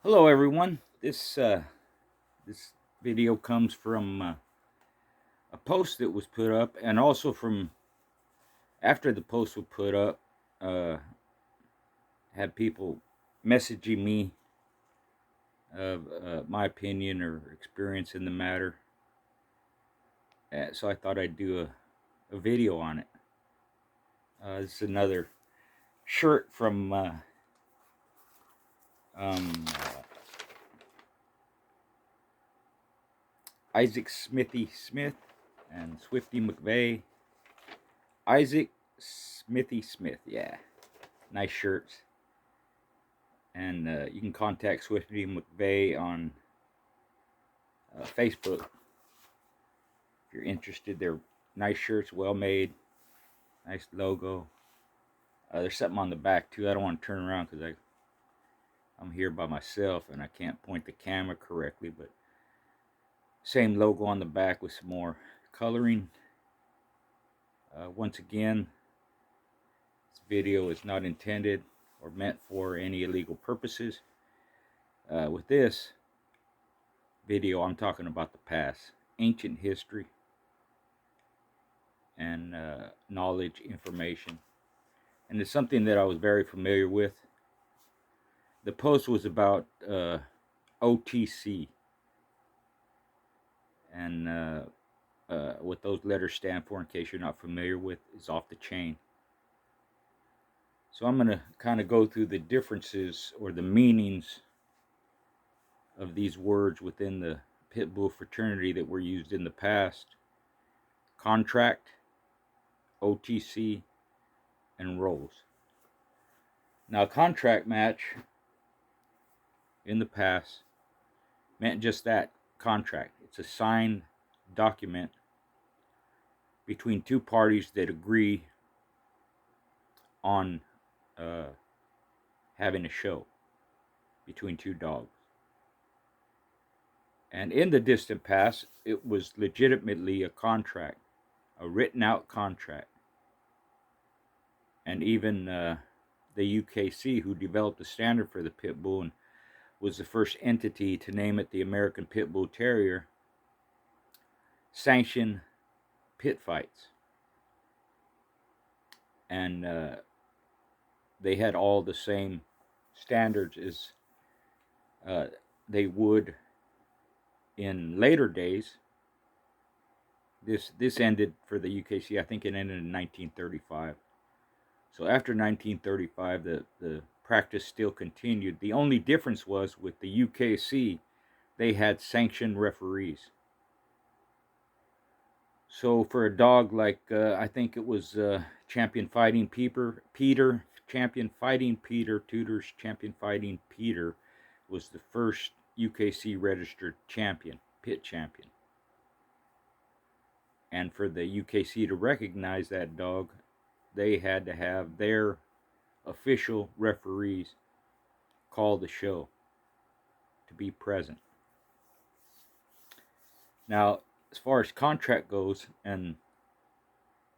Hello, everyone. This video comes from a post that was put up, and also from after the post was put up. Uh, had people messaging me of my opinion or experience in the matter, so I thought I'd do a video on it. This is another shirt from um, Isaac Smithy Smith and Swifty McVeigh. Isaac Smithy Smith, yeah, nice shirts. And you can contact Swifty McVeigh on Facebook if you're interested. They're nice shirts, well made, nice logo. There's something on the back too. I don't want to turn around because I'm here by myself and I can't point the camera correctly, but same logo on the back with some more coloring. Once again, this video is not intended or meant for any illegal purposes. With this video, I'm talking about the past, ancient history, and knowledge, information. And it's something that I was very familiar with. The post was about OTC, and what those letters stand for, in case you're not familiar with, is off the chain. So I'm going to kind of go through the differences or the meanings of these words within the pitbull fraternity that were used in the past: contract, OTC, and roles. Now, a contract match in the past meant just that, contract. It's a signed document between two parties that agree on having a show between two dogs. And in the distant past, it was legitimately a contract, a written out contract. And even the UKC, who developed the standard for the pit bull and was the first entity to name it the American Pit Bull Terrier, sanctioned pit fights. And they had all the same standards as they would in later days. This ended for the UKC, I think it ended in 1935. So after 1935, the practice still continued. The only difference was with the UKC, they had sanctioned referees. So for a dog like, I think it was Champion Fighting Peter, Champion Fighting Peter, Tudor's Champion Fighting Peter was the first UKC registered champion, pit champion. And for the UKC to recognize that dog, they had to have their official referees call the show to be present. Now, as far as contract goes, and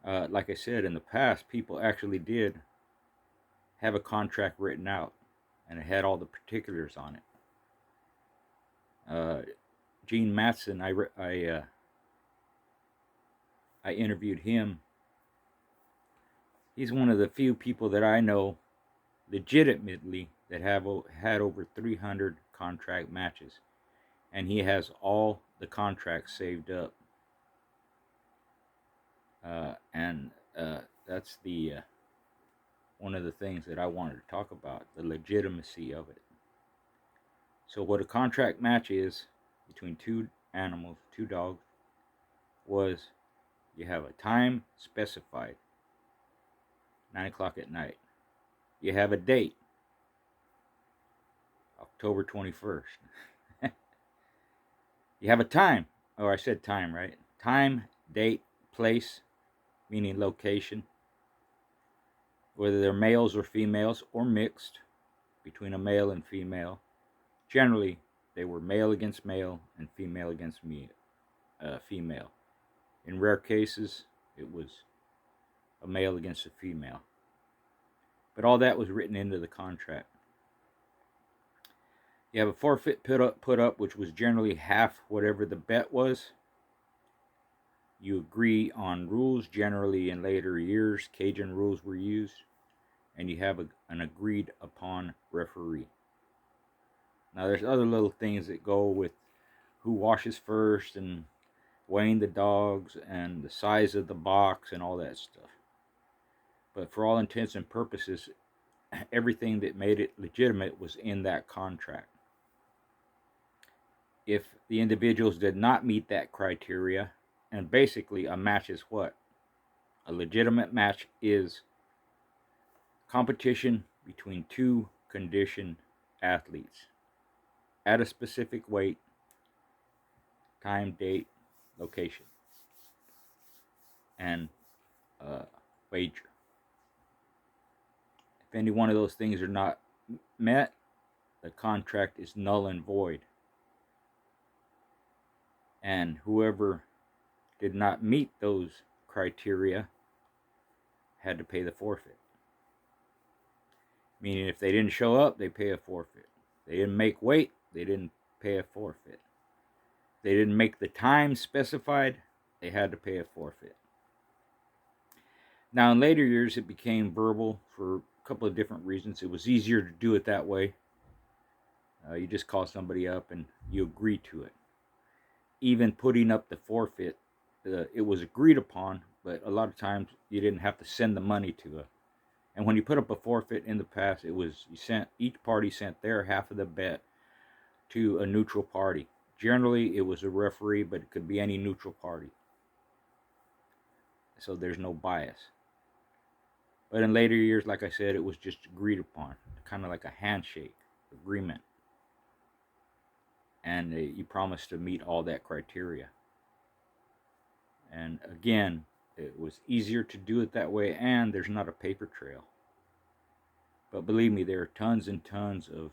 like I said, in the past, people actually did have a contract written out, and it had all the particulars on it. Gene Matson, I interviewed him. He's one of the few people that I know legitimately that have had over 300 contract matches, and he has all the contracts saved up. And that's the one of the things that I wanted to talk about, the legitimacy of it. So what a contract match is between two animals, two dogs, was you have a time specified, 9 o'clock at night. You have a date, October 21st. You have a time, or I said time, right? Time, date, place, meaning location, whether they're males or females or mixed between a male and female. Generally, they were male against male and female against female. In rare cases, it was a male against a female. But all that was written into the contract. You have a forfeit put up, which was generally half whatever the bet was. You agree on rules. Generally, in later years, Cajun rules were used, and you have an agreed upon referee. Now, there's other little things that go with who washes first and weighing the dogs and the size of the box and all that stuff. But for all intents and purposes, everything that made it legitimate was in that contract. If the individuals did not meet that criteria, and basically a match is what? A legitimate match is competition between two conditioned athletes at a specific weight, time, date, location, and wager. If any one of those things are not met, the contract is null and void. And whoever did not meet those criteria had to pay the forfeit. Meaning if they didn't show up, they pay a forfeit. They didn't make weight, they didn't pay a forfeit. They didn't make the time specified, they had to pay a forfeit. Now in later years it became verbal for a couple of different reasons. It was easier to do it that way. You just call somebody up and you agree to it. Even putting up the forfeit, it was agreed upon, but a lot of times you didn't have to send the money to it. And when you put up a forfeit in the past, it was each party sent their half of the bet to a neutral party. Generally, it was a referee, but it could be any neutral party. So there's no bias. But in later years, like I said, it was just agreed upon, kind of like a handshake agreement. And you promised to meet all that criteria. And again, it was easier to do it that way, and there's not a paper trail. But believe me, there are tons and tons of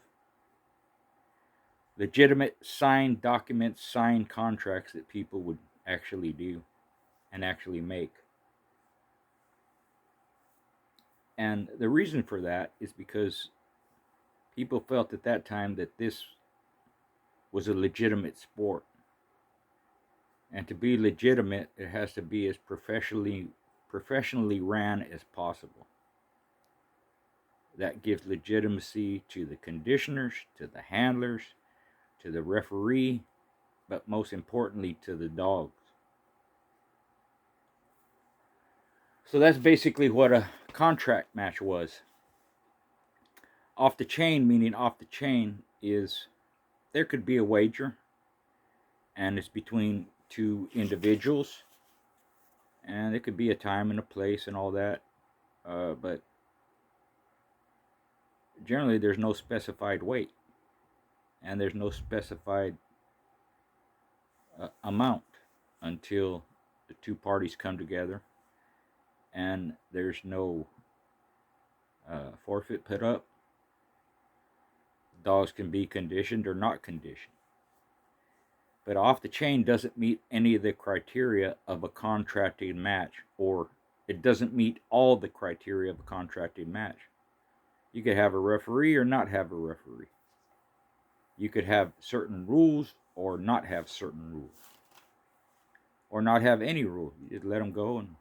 legitimate signed documents, signed contracts that people would actually do and actually make. And the reason for that is because people felt at that time that this was a legitimate sport. And to be legitimate, it has to be as professionally ran as possible. That gives legitimacy to the conditioners, to the handlers, to the referee, but most importantly to the dogs. So that's basically what a contract match was. Off the chain, meaning off the chain, is there could be a wager, and it's between two individuals, and it could be a time and a place and all that, but generally there's no specified weight, and there's no specified amount until the two parties come together, and there's no forfeit put up. Dogs can be conditioned or not conditioned. But off the chain doesn't meet any of the criteria of a contracted match, or it doesn't meet all the criteria of a contracted match. You could have a referee or not have a referee. You could have certain rules or not have certain rules. Or not have any rules. You just let them go, and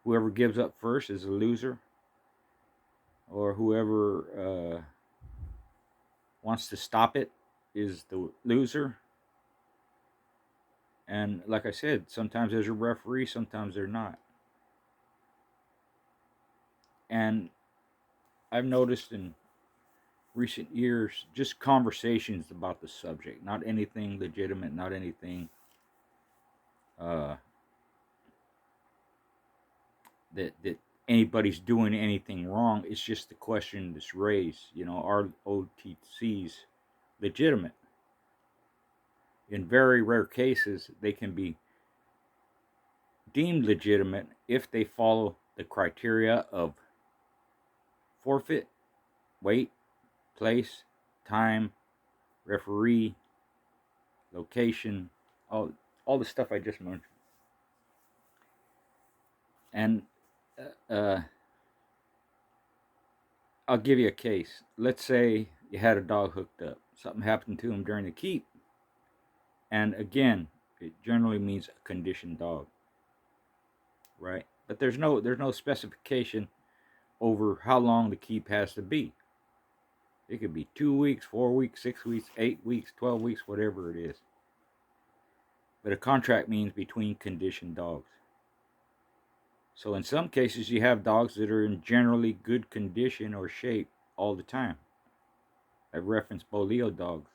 whoever gives up first is a loser. Or whoever wants to stop it is the loser. And like I said, sometimes there's a referee, sometimes there's not. And I've noticed in recent years just conversations about the subject, not anything legitimate, not anything that anybody's doing anything wrong. It's just the question that's raised, are OTCs legitimate? In very rare cases, they can be deemed legitimate if they follow the criteria of forfeit, weight, place, time, referee, location, all the stuff I just mentioned. And I'll give you a case. Let's say you had a dog hooked up. something happened to him during the keep. And again, it generally means a conditioned dog, right? But there's no specification over how long the keep has to be. It could be 2 weeks, 4 weeks, 6 weeks, 8 weeks, 12 weeks, whatever it is. But a contract means between conditioned dogs. So in some cases, you have dogs that are in generally good condition or shape all the time. I've referenced Boleo dogs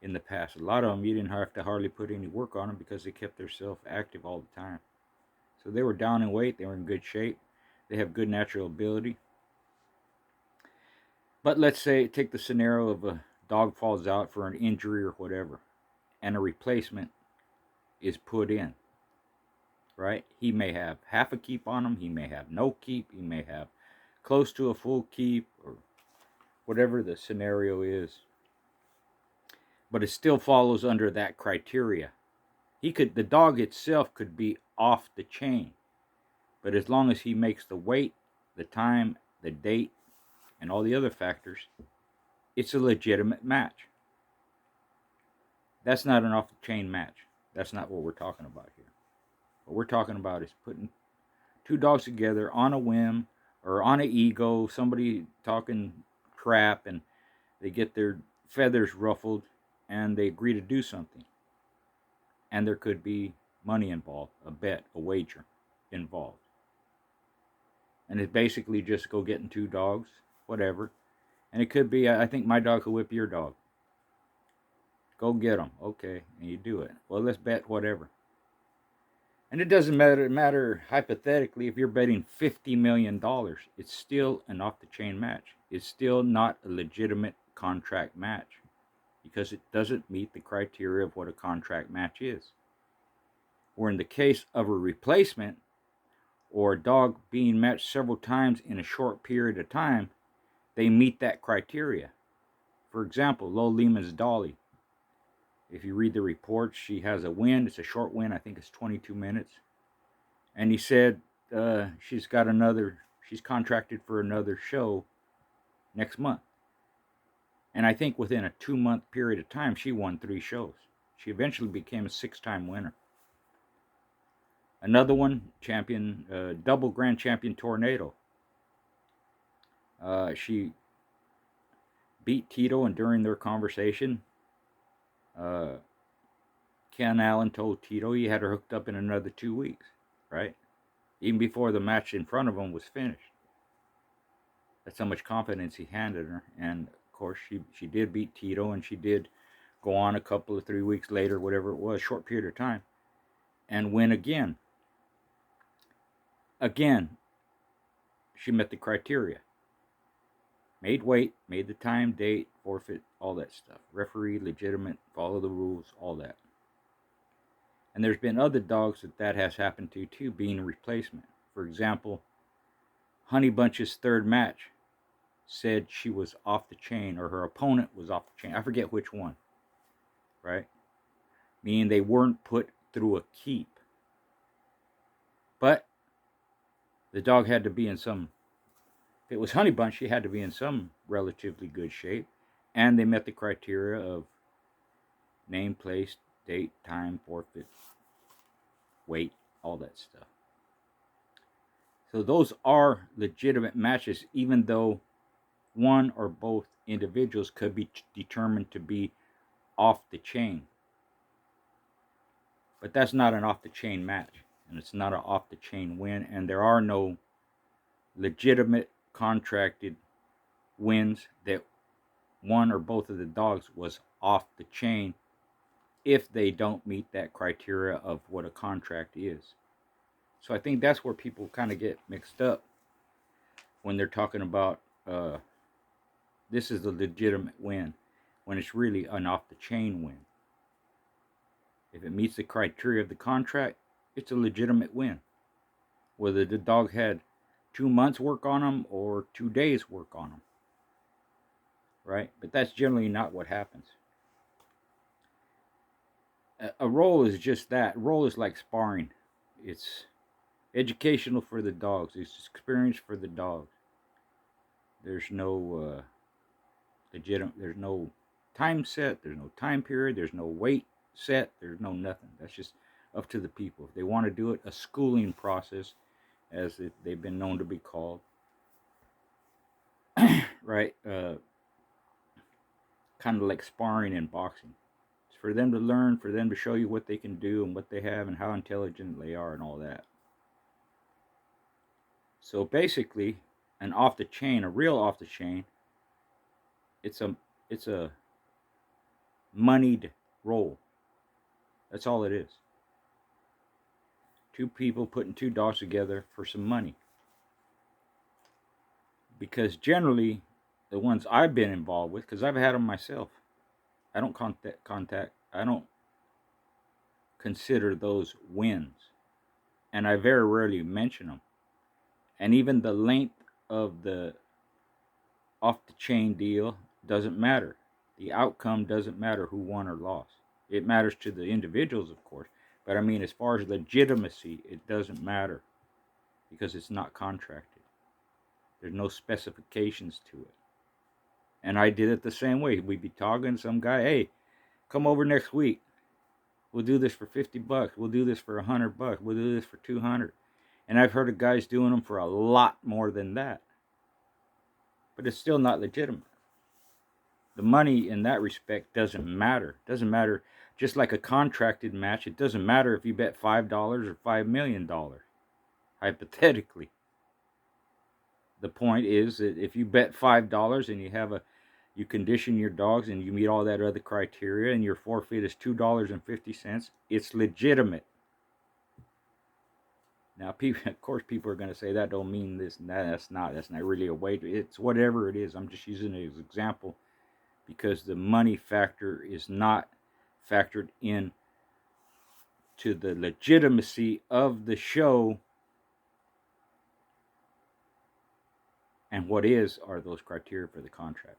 in the past. A lot of them, you didn't have to hardly put any work on them because they kept themselves active all the time. So they were down in weight. They were in good shape. They have good natural ability. But let's say, take the scenario of a dog falls out for an injury or whatever, and a replacement is put in, right? He may have half a keep on him. He may have no keep. He may have close to a full keep, or whatever the scenario is. But it still follows under that criteria. The dog itself could be off the chain, but as long as he makes the weight, the time, the date, and all the other factors, it's a legitimate match. That's not an off-the-chain match. That's not what we're talking about here. What we're talking about is putting two dogs together on a whim or on an ego, somebody talking crap, and they get their feathers ruffled and they agree to do something. And there could be money involved, a bet, a wager involved. And it's basically just go getting two dogs, whatever. And it could be, I think my dog could whip your dog. Go get them. Okay, and you do it. Well, let's bet whatever. And it doesn't matter hypothetically if you're betting $50 million. It's still an off-the-chain match. It's still not a legitimate contract match because it doesn't meet the criteria of what a contract match is. Or in the case of a replacement or a dog being matched several times in a short period of time, they meet that criteria. For example, Lo Lima's Dolly. If you read the reports, she has a win. It's a short win. I think it's 22 minutes. And he said she's contracted for another show next month. And I think within a 2-month period of time, she won 3 shows. She eventually became a 6-time winner. Another one, double grand champion Tornado. She beat Tito, and during their conversation, Ken Allen told Tito he had her hooked up in another 2 weeks, right? Even before the match in front of him was finished. That's how much confidence he handed her. And of course, she did beat Tito, and she did go on a couple of 3 weeks later, whatever it was, short period of time, and win again. Again, she met the criteria. Made weight, made the time, date, forfeit, all that stuff. Referee, legitimate, follow the rules, all that. And there's been other dogs that has happened to too, being a replacement. For example, Honey Bunch's third match said she was off the chain, or her opponent was off the chain. I forget which one, right? Meaning they weren't put through a keep. But the dog had to be in some, if it was Honey Bunch, she had to be in some relatively good shape. And they met the criteria of name, place, date, time, forfeit, weight, all that stuff. So those are legitimate matches, even though one or both individuals could be determined to be off the chain. But that's not an off the chain match, and it's not an off the chain win, and there are no legitimate contracted wins that one or both of the dogs was off the chain if they don't meet that criteria of what a contract is. So I think that's where people kind of get mixed up when they're talking about this is a legitimate win, when it's really an off-the-chain win. If it meets the criteria of the contract, it's a legitimate win. Whether the dog had 2 months work on them or 2 days work on them. Right? But that's generally not what happens. A roll is just that. A roll is like sparring. It's educational for the dogs. It's experience for the dogs. There's no there's no time set. There's no time period. There's no weight set. There's no nothing. That's just up to the people. If they want to do it, a schooling process, as they've been known to be called, right? Kind of like sparring and boxing. It's for them to learn, for them to show you what they can do and what they have and how intelligent they are and all that. So basically, an off the chain, a real off the chain, it's a moneyed role. That's all it is. Two people putting two dogs together for some money. Because generally, the ones I've been involved with, because I've had them myself, I don't I don't consider those wins. And I very rarely mention them. And even the length of the off the chain deal doesn't matter. The outcome doesn't matter who won or lost. It matters to the individuals, of course. But I mean, as far as legitimacy, it doesn't matter because it's not contracted. There's no specifications to it. And I did it the same way. We'd be talking to some guy, hey, come over next week. We'll do this for $50. We'll do this for $100. We'll do this for $200. And I've heard of guys doing them for a lot more than that. But it's still not legitimate. The money in that respect doesn't matter. It doesn't matter. Just like a contracted match, it doesn't matter if you bet $5 or $5 million, hypothetically. The point is that if you bet $5 and you condition your dogs and you meet all that other criteria and your forfeit is $2.50, it's legitimate. Now, of course, people are going to say that don't mean this and that. That's not really a wager. It's whatever it is. I'm just using it as an example because the money factor is not factored in to the legitimacy of the show. And what are those criteria for the contract.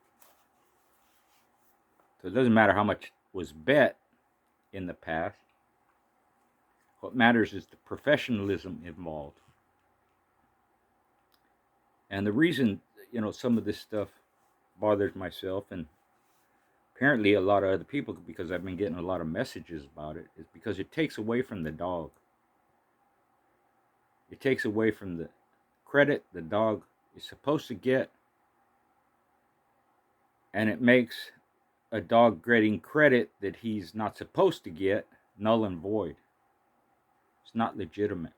So it doesn't matter how much was bet in the past. What matters is the professionalism involved. And the reason, some of this stuff bothers myself and apparently a lot of other people, because I've been getting a lot of messages about it, is because it takes away from the dog. It takes away from the credit the dog is supposed to get, and it makes a dog getting credit that he's not supposed to get null and void. It's not legitimate.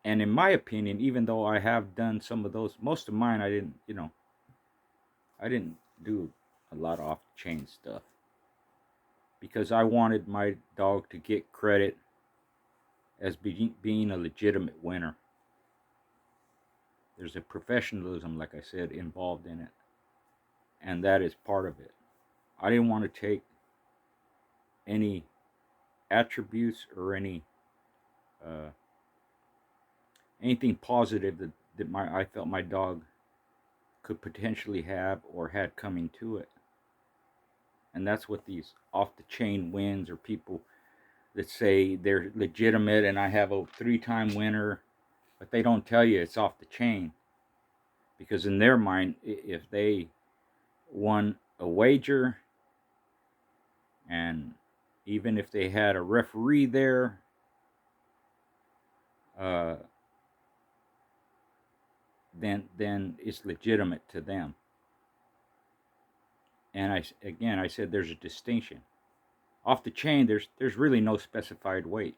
And in my opinion, even though I have done some of those, most of mine I didn't do a lot of off-chain stuff because I wanted my dog to get credit as being a legitimate winner. There's a professionalism, like I said, involved in it, and that is part of it. I didn't want to take any attributes or anything positive that I felt my dog could potentially have or had coming to it. And that's what these off-the-chain wins, or people that say they're legitimate and I have a 3-time winner, but they don't tell you it's off the chain. Because in their mind, if they won a wager, and even if they had a referee there, then it's legitimate to them. And I said there's a distinction. Off the chain, there's really no specified weight.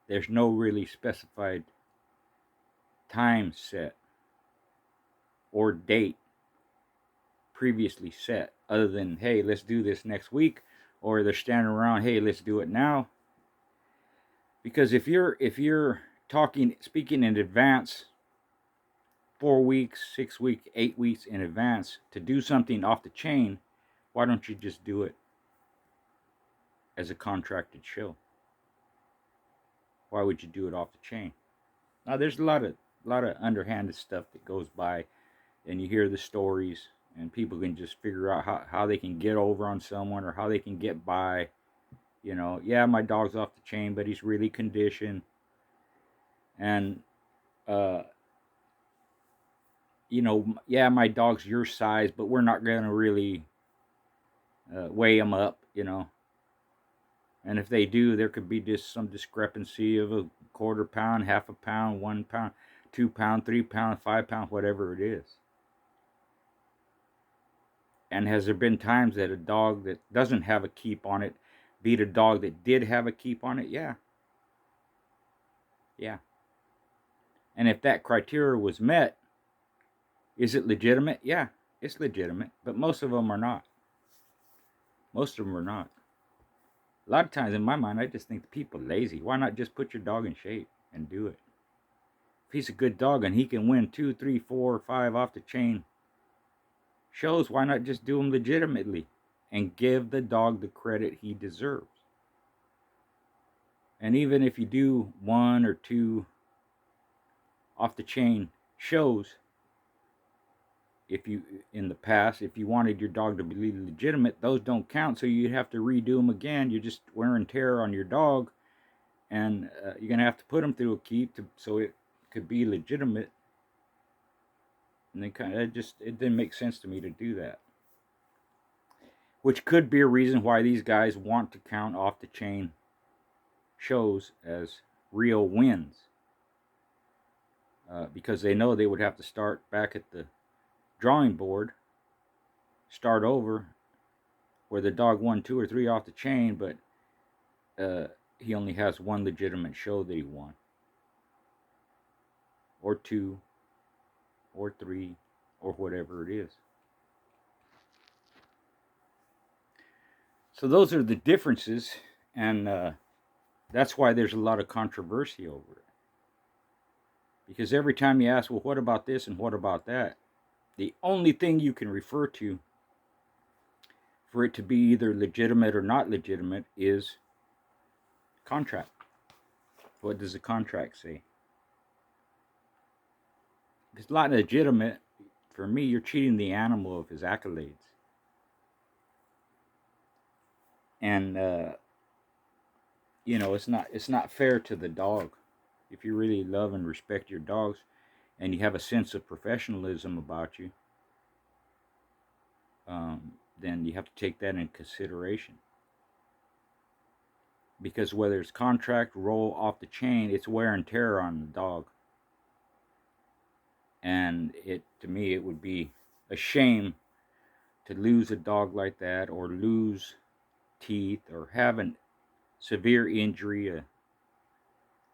There's no really specified time set or date previously set, other than, hey, let's do this next week, or they're standing around, hey, let's do it now. Because if you're speaking in advance, 4 weeks, 6 weeks, 8 weeks in advance to do something off the chain, why don't you just do it as a contracted show? Why would you do it off the chain? Now, there's a lot of underhanded stuff that goes by, and you hear the stories, and people can just figure out how they can get over on someone or how they can get by. Yeah, my dog's off the chain, but he's really conditioned. And yeah, my dog's your size, but we're not going to really weigh him up, And if they do, there could be just some discrepancy of a quarter pound, half a pound, 1 pound, 2 pound, 3 pound, 5 pound, whatever it is. And has there been times that a dog that doesn't have a keep on it beat a dog that did have a keep on it? Yeah. Yeah. And if that criteria was met, is it legitimate? Yeah, it's legitimate. But most of them are not. Most of them are not. A lot of times in my mind, I just think the people are lazy. Why not just put your dog in shape and do it? If he's a good dog and he can win 2, 3, 4, 5 off the chain shows, why not just do them legitimately and give the dog the credit he deserves? And even if you do 1 or 2 off the chain shows, if you in the past, if you wanted your dog to be legitimate, those don't count, so you have to redo them again. You're just wear and tear on your dog, and you're gonna have to put them through a keep so it could be legitimate. And they it didn't make sense to me to do that, which could be a reason why these guys want to count off the chain shows as real wins, because they know they would have to start back at the drawing board, start over, where the dog won 2 or 3 off the chain, but he only has 1 legitimate show that he won, or 2, or 3, or whatever it is. So those are the differences, and that's why there's a lot of controversy over it. Because every time you ask, well, what about this and what about that, the only thing you can refer to for it to be either legitimate or not legitimate is contract. What does the contract say? If it's not legitimate, for me, you're cheating the animal of his accolades. And it's not fair to the dog. If you really love and respect your dogs, and you have a sense of professionalism about you, then you have to take that in consideration. Because whether it's contract, roll, off the chain, it's wear and tear on the dog. And to me, it would be a shame to lose a dog like that, or lose teeth, or have a severe injury, a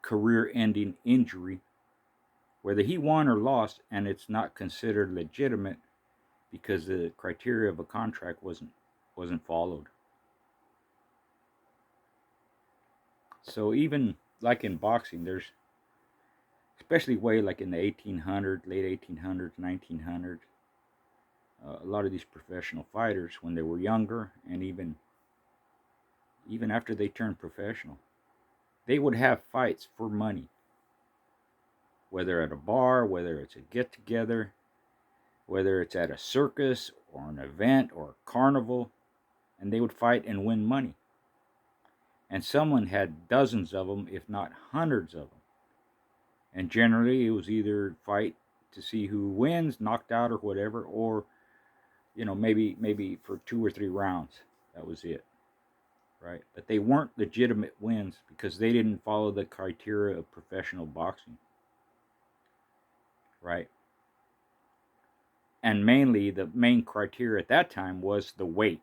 career-ending injury, whether he won or lost, and it's not considered legitimate because the criteria of a contract wasn't followed. So even like in boxing, there's, especially way like in the 1800s, late 1800s, 1900s, a lot of these professional fighters, when they were younger, and even after they turned professional, they would have fights for money, whether at a bar, whether it's a get-together, whether it's at a circus or an event or a carnival, and they would fight and win money. And someone had dozens of them, if not hundreds of them. And generally, it was either fight to see who wins, knocked out or whatever, or maybe for 2 or 3 rounds. That was it, right? But they weren't legitimate wins because they didn't follow the criteria of professional boxing, right? And mainly, the main criteria at that time was the weight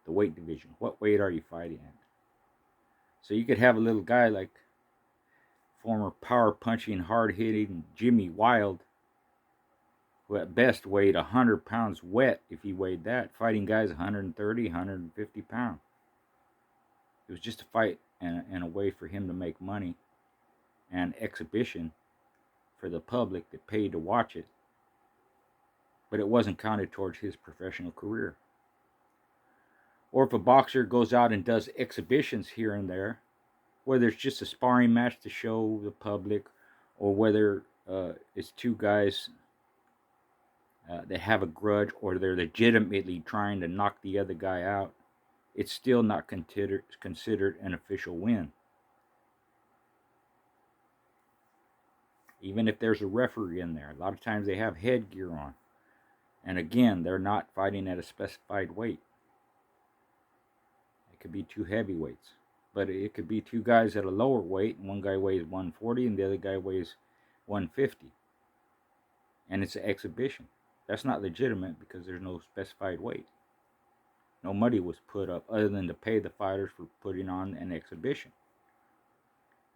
division. What weight are you fighting at? So you could have a little guy like former power punching, hard hitting Jimmy Wild, who at best weighed 100 pounds wet if he weighed that, fighting guys 130, 150 pounds. It was just a fight and a way for him to make money and exhibition for the public that paid to watch it. But it wasn't counted towards his professional career. Or if a boxer goes out and does exhibitions here and there, whether it's just a sparring match to show the public, or whether it's 2 guys that have a grudge, or they're legitimately trying to knock the other guy out, it's still not considered an official win. even if there's a referee in there. A lot of times they have headgear on. And again, they're not fighting at a specified weight. It could be two heavyweights. But it could be two guys at a lower weight, and one guy weighs 140 and the other guy weighs 150. And it's an exhibition. That's not legitimate because there's no specified weight. No money was put up other than to pay the fighters for putting on an exhibition.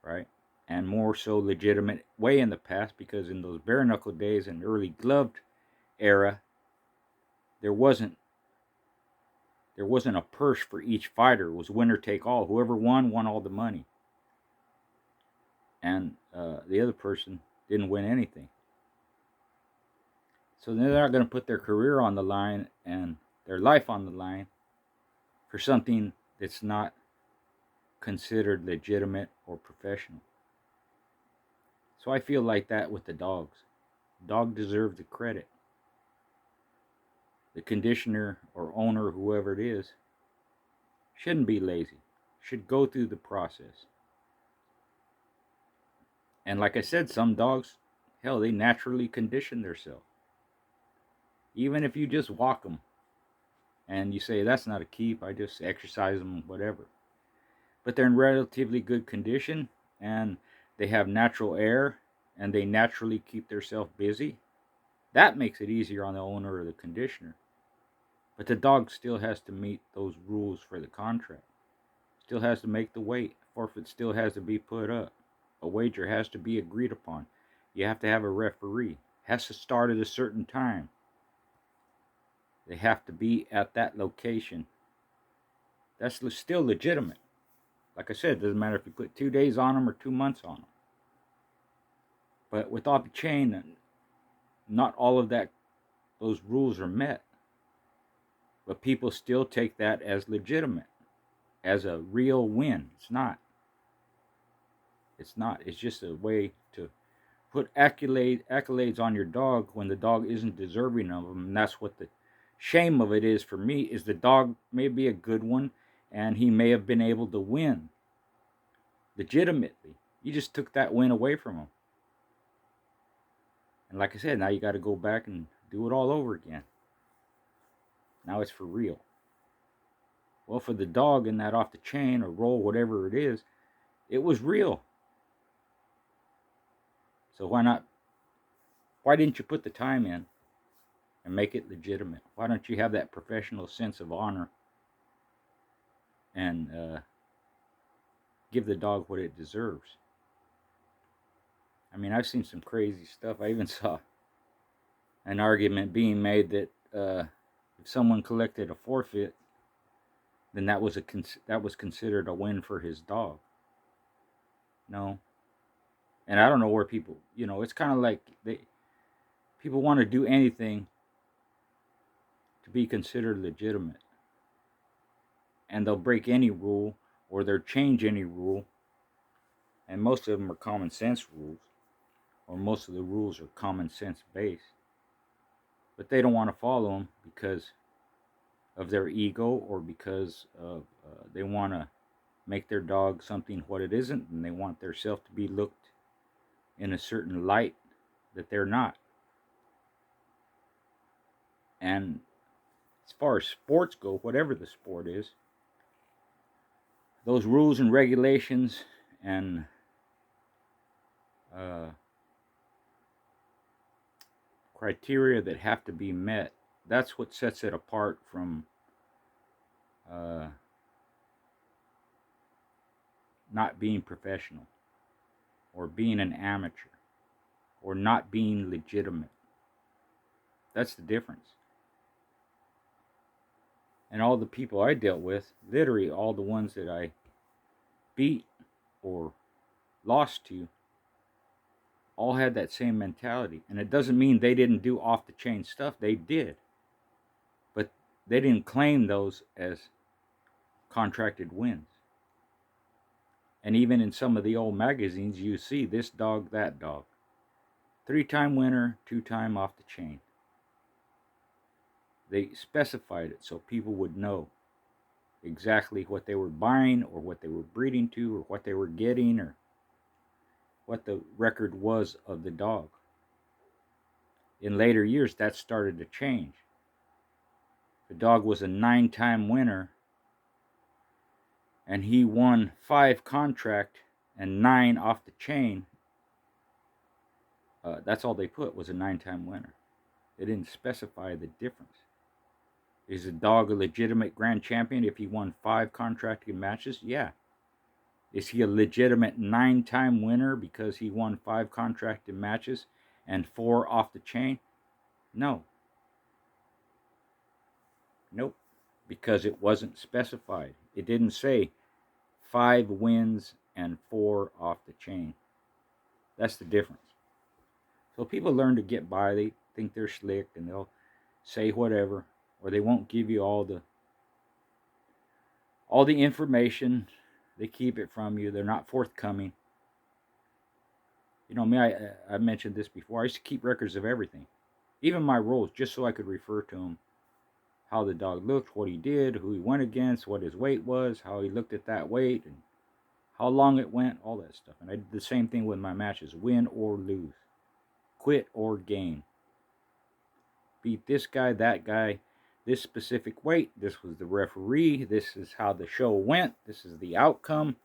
Right? And more so legitimate way in the past, because in those bare knuckle days and early gloved era, there wasn't a purse for each fighter. It was winner take all. Whoever won all the money, and the other person didn't win anything. So they're not going to put their career on the line and their life on the line for something that's not considered legitimate or professional. So I feel like that with the dogs. Dog deserves the credit. The conditioner or owner, whoever it is, shouldn't be lazy. Should go through the process. And like I said, some dogs, hell, they naturally condition themselves. Even if you just walk them and you say, that's not a keep, I just exercise them, whatever. But they're in relatively good condition and they have natural air and they naturally keep themselves busy. That makes it easier on the owner or the conditioner. But the dog still has to meet those rules for the contract. Still has to make the weight. Forfeit still has to be put up. A wager has to be agreed upon. You have to have a referee. Has to start at a certain time. They have to be at that location. That's still legitimate. Like I said, it doesn't matter if you put 2 days on them or 2 months on them. But without the chain, not all of those rules are met. But people still take that as legitimate, as a real win. It's not. It's not. It's just a way to put accolades on your dog when the dog isn't deserving of them. And that's what the shame of it is for me, is the dog may be a good one and he may have been able to win legitimately. You just took that win away from him. And like I said, now you got to go back and do it all over again. Now it's for real. Well, for the dog in that off the chain or roll, whatever it is, it was real. So why didn't you put the time in and make it legitimate? Why don't you have that professional sense of honor and give the dog what it deserves? I mean, I've seen some crazy stuff. I even saw an argument being made that if someone collected a forfeit, then that was considered a win for his dog. No. And I don't know where people, it's kind of like people want to do anything to be considered legitimate. And they'll break any rule or they'll change any rule. And most of them are common sense rules, or most of the rules are common sense based. But they don't want to follow them because of their ego, or because of they want to make their dog something what it isn't, and they want their self to be looked in a certain light that they're not. And as far as sports go, whatever the sport is, those rules and regulations and criteria that have to be met, that's what sets it apart from not being professional, or being an amateur, or not being legitimate. That's the difference. And all the people I dealt with, literally all the ones that I beat or lost to, all had that same mentality. And it doesn't mean they didn't do off the chain stuff. They did. But they didn't claim those as contracted wins. And even in some of the old magazines, you see this dog, that dog. 3-time winner, 2-time off the chain. They specified it so people would know exactly what they were buying, or what they were breeding to, or what they were getting, or what the record was of the dog. In later years, that started to change. The dog was a 9-time winner, and he won 5 contract and 9 off the chain. That's all they put, was a 9-time winner. They didn't specify the difference. Is a dog a legitimate grand champion if he won 5 contracting matches? Yeah. Is he a legitimate 9-time winner because he won 5 contracted matches and 4 off the chain? No. Nope. Because it wasn't specified. It didn't say 5 wins and 4 off the chain. That's the difference. So people learn to get by. They think they're slick and they'll say whatever, or they won't give you all the information. They keep it from you. They're not forthcoming. You know me, I mentioned this before. I used to keep records of everything, even my rolls, just so I could refer to them, how the dog looked, what he did, who he went against, what his weight was, how he looked at that weight, and how long it went, all that stuff. And I did the same thing with my matches, win or lose, quit or gain, beat this guy, that guy, this specific weight, this was the referee, this is how the show went, this is the outcome.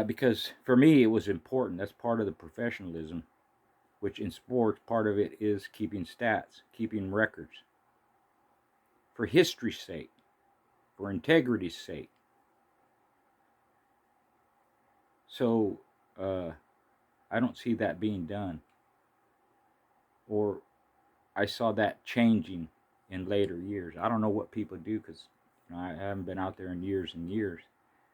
Because for me, it was important. That's part of the professionalism, which in sports, part of it is keeping stats, keeping records. For history's sake, for integrity's sake. So, I don't see that being done. Or I saw that changing in later years. I don't know what people do because I haven't been out there in years and years.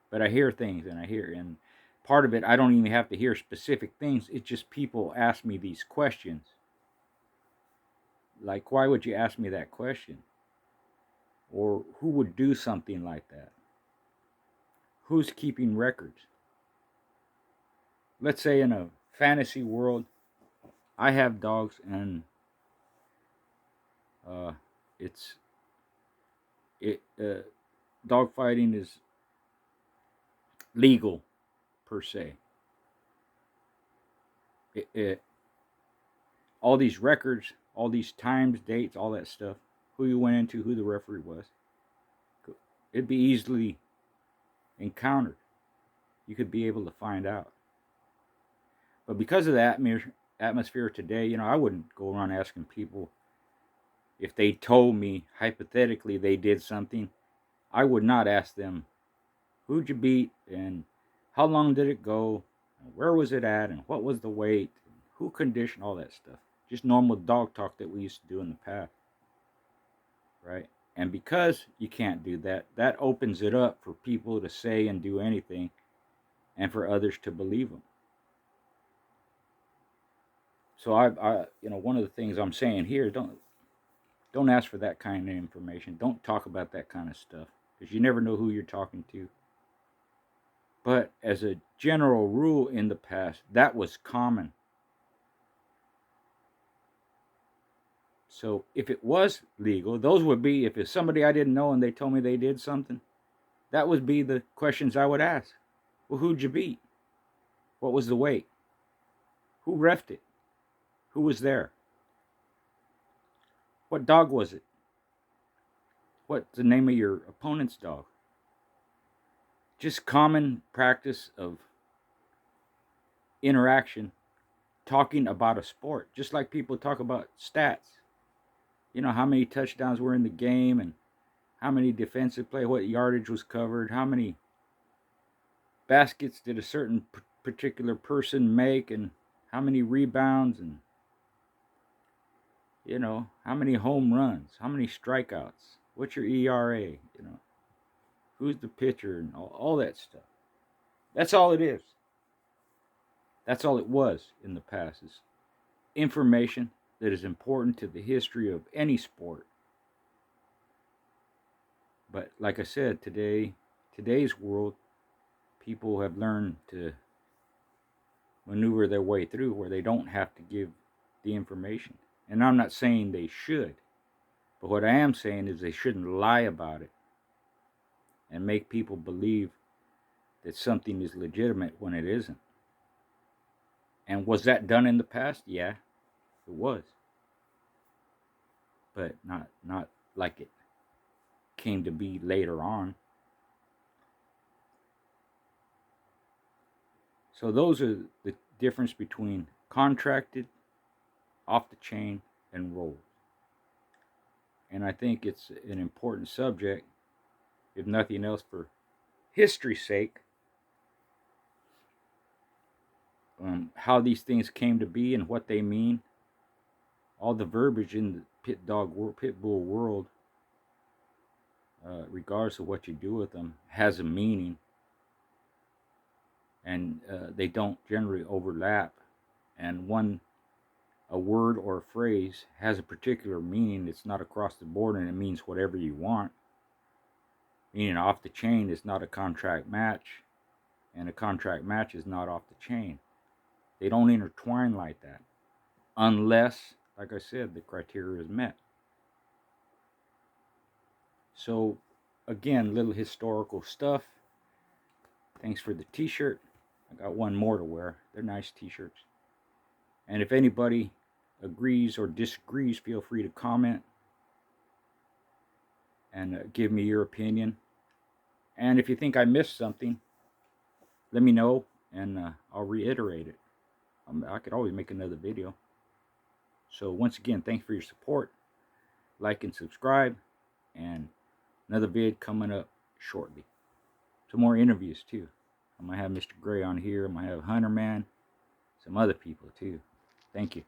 But I hear things and part of it, I don't even have to hear specific things. It's just people ask me these questions. Like, why would you ask me that question? Or who would do something like that? Who's keeping records? Let's say in a fantasy world, I have dogs and dog fighting is legal per se. All these records, all these times, dates, all that stuff, who you went into, who the referee was, it'd be easily encountered. You could be able to find out. But because of the atmosphere today, I wouldn't go around asking people if they told me hypothetically they did something. I would not ask them, who'd you beat and how long did it go and where was it at and what was the weight, who conditioned, all that stuff. Just normal dog talk that we used to do in the past, right? And because you can't do that, that opens it up for people to say and do anything and for others to believe them. So I one of the things I'm saying here, don't ask for that kind of information. Don't talk about that kind of stuff because you never know who you're talking to. But as a general rule in the past, that was common. So if it was legal, those would be, if it's somebody I didn't know and they told me they did something, that would be the questions I would ask. Well, who'd you beat? What was the weight? Who reffed it? Who was there? What dog was it? What's the name of your opponent's dog? Just common practice of interaction, talking about a sport, just like people talk about stats. How many touchdowns were in the game and how many defensive play, what yardage was covered, how many baskets did a certain particular person make, and how many rebounds, and how many home runs, how many strikeouts, what's your ERA, who's the pitcher, and all that stuff. That's all it is. That's all it was in the past, is information that is important to the history of any sport. But like I said, today's world, people have learned to maneuver their way through where they don't have to give the information. And I'm not saying they should, but what I am saying is they shouldn't lie about it and make people believe that something is legitimate when it isn't. And was that done in the past? Yeah, it was. But not like it came to be later on. So those are the difference between contracted, off the chain, and rolled. And I think it's an important subject, if nothing else for history's sake, how these things came to be and what they mean. All the verbiage in the pit bull world, regardless of what you do with them, has a meaning, and they don't generally overlap. And a word or a phrase has a particular meaning. It's not across the board, and it means whatever you want. Meaning, off the chain is not a contract match, and a contract match is not off the chain. They don't intertwine like that, unless, like I said, the criteria is met. So, again, little historical stuff. Thanks for the t-shirt. I got one more to wear. They're nice t-shirts. And if anybody agrees or disagrees, feel free to comment and give me your opinion. And if you think I missed something, let me know, and I'll reiterate it. I could always make another video. So once again, thanks for your support. Like and subscribe, and another vid coming up shortly. Some more interviews too. I might have Mr. Gray on here. I might have Hunter Man, some other people too. Thank you.